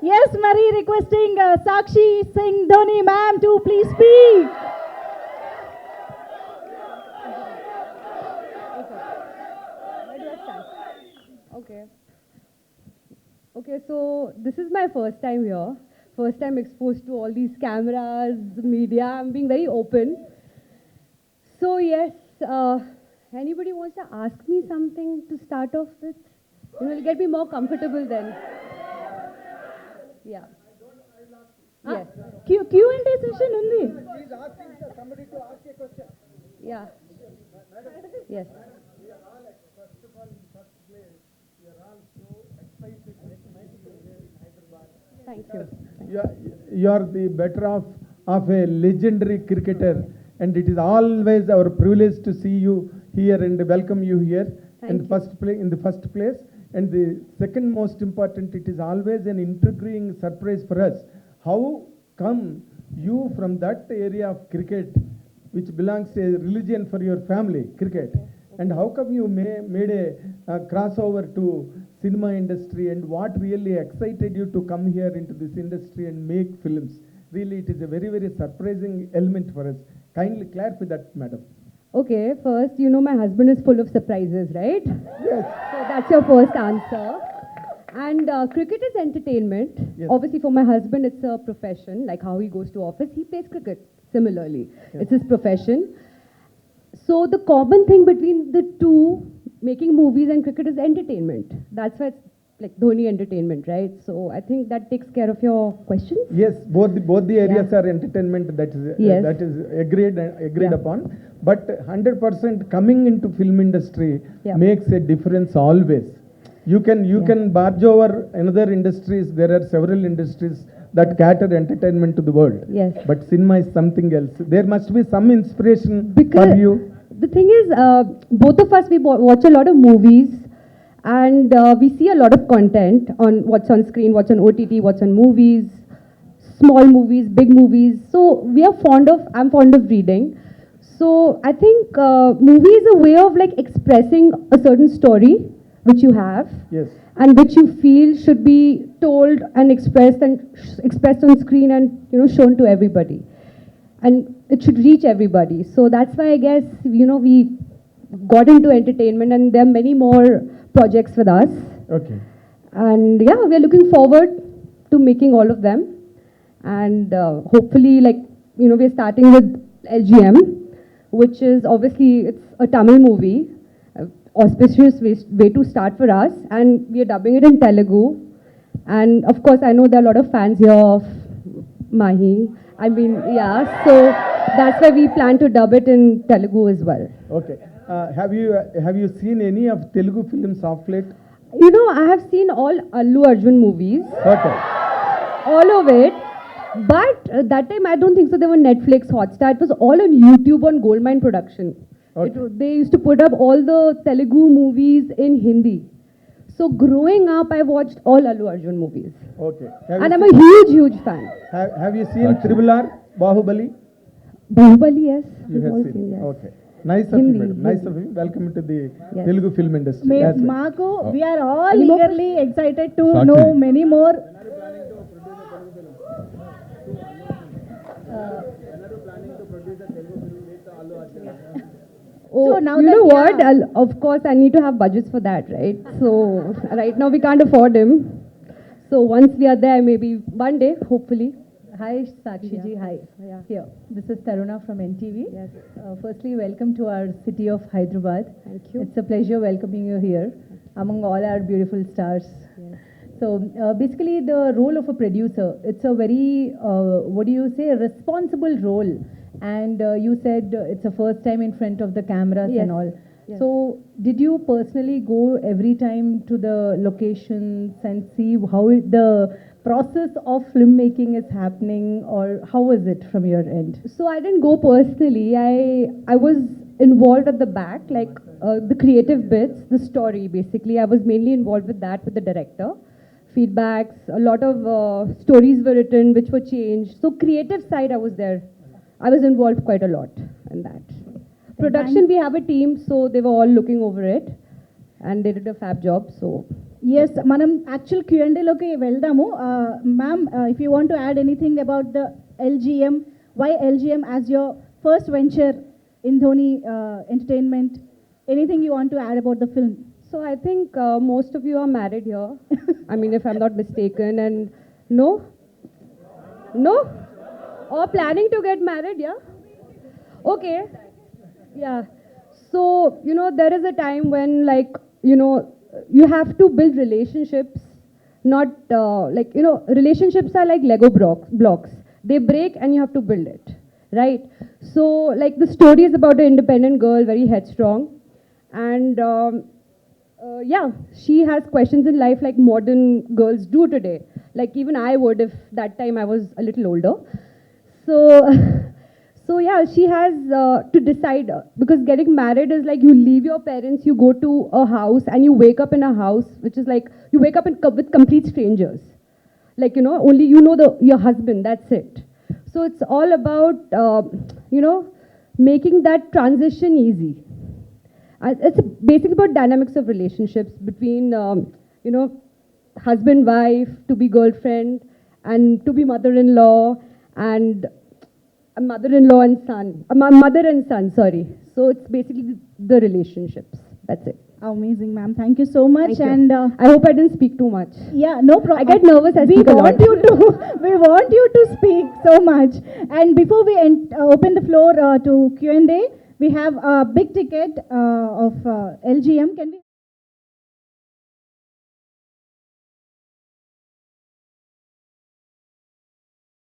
Yes, Marie, requesting Sakshi Singh Dhoni ma'am to please speak. Okay. Okay, so this is my first time here. First time exposed to all these cameras, media. I'm being very open. So yes, anybody wants to ask me something to start off with? You will get me more comfortable then. Yeah. Yes. Q&A session only. He's asking somebody to ask a question. Yeah. Yes. We are all, first of all, in first place, we are all so excited to recognize you here in Hyderabad. Thank you. You are the better of a legendary cricketer, and it is always our privilege to see you here and welcome you here in the first place. And the second most important, it is always an intriguing surprise for us. How come you from that area of cricket, which belongs to a religion for your family, cricket, and how come you made a crossover to cinema industry, and what really excited you to come here into this industry and make films? Really, it is a very, very surprising element for us. Kindly clarify that, madam. Okay, first, you know my husband is full of surprises, right? Yes. So that's your first answer. And cricket is entertainment. Yes. Obviously, for my husband, it's a profession. Like how he goes to office, he plays cricket similarly. Yes. It's his profession. So the common thing between the two, making movies and cricket, is entertainment. That's why it's like Dhoni entertainment, right? So I think that takes care of your question. Yes, both the areas are entertainment. That is Yes. agreed Yeah. upon. But 100% coming into film industry Yeah. makes a difference always. You can barge over another industries. There are several industries that cater entertainment to the world. Yes. But cinema is something else. There must be some inspiration Because for you. the thing is, both of us, we watch a lot of movies, and we see a lot of content on what's on screen, what's on OTT, what's on movies, small movies, big movies. So I'm fond of reading. So I think movie is a way of like expressing a certain story which you have, Yes. and which you feel should be told and expressed on screen and shown to everybody, and it should reach everybody. So that's why I guess we got into entertainment, and there are many more projects with us, Okay. and yeah, we are looking forward to making all of them, and hopefully we're starting with LGM, which is obviously it's a Tamil movie, auspicious way to start for us, and we are dubbing it in Telugu. And of course, I know there are a lot of fans here of Mahi. I mean, yeah, so that's why we plan to dub it in Telugu as well. Okay. Have you seen any of Telugu films of late? I have seen all Allu Arjun movies, Okay. all of it. But that time, I don't think so. There were Netflix, Hotstar. It was all on YouTube on Goldmine Production. Okay. They used to put up all the Telugu movies in Hindi. So growing up, I watched all Allu Arjun movies. Okay. And I'm a huge fan. Have you seen Triple R, Bahubali? Bahubali, yes. You we've have all seen. seen, yes. Okay. Nice of Hindi, you, madam. Nice Hindi. of you. Welcome to the Yes. Telugu film industry. That's right. Marco, we are all Any more eagerly excited to Sakshi. know many more. Oh, So now you that know we what? are- Of course, I need to have budgets for that, right? So right now we can't afford him. So once we are there, maybe one day, hopefully. Hi, Sakshi ji. Hi. Yeah. Here, this is Taruna from NTV. Yes. Firstly, welcome to our city of Hyderabad. Thank you. It's a pleasure welcoming you here among all our beautiful stars. Yes. So basically, the role of a producer, it's a very, what do you say, a responsible role. And you said it's a first time in front of the cameras Yes. and all. Yes. So did you personally go every time to the locations and see how the process of filmmaking is happening, or how was it from your end? So I didn't go personally. I was involved at the back, like the creative bits, the story. Basically, I was mainly involved with that with the director. Feedbacks, a lot of stories were written, which were changed. So creative side, I was there. I was involved quite a lot in that. Production, we have a team, so they were all looking over it, and they did a fab job. So yes మనం actual క్యూఎండేలోకి వెళ్దాము ma'am if you want to add anything about the LGM why LGM as your first venture in Dhoni Entertainment anything you want to add about the film So I think most of you are married here. I mean, if I'm not mistaken, and no, no, or planning to get married, yeah. Okay, yeah. So you know, there is a time when like you know you have to build relationships. Not like you know, relationships are like Lego blocks. They break and you have to build it, right? So like the story is about an independent girl, very headstrong, and. Yeah, she has questions in life like modern girls do today. Like even I would if that time I was a little older. So, so yeah, she has to decide because getting married is like you leave your parents, you go to a house and you wake up in a house which is like you wake up with complete strangers. Like you know, only you know your husband. That's it. So it's all about you know making that transition easy. It's basically about dynamics of relationships between, you know, husband, wife, to be girlfriend, and to be mother-in-law, and a mother-in-law and son, mother and son, sorry. So it's basically the relationships. That's it. Amazing ma'am thank you so much Thank you. And I hope I didn't speak too much. yeah no problem I get nervous, I we speak a lot. want you to we want you to speak so much and before we open the floor to Q&A we have a big ticket of LGM can we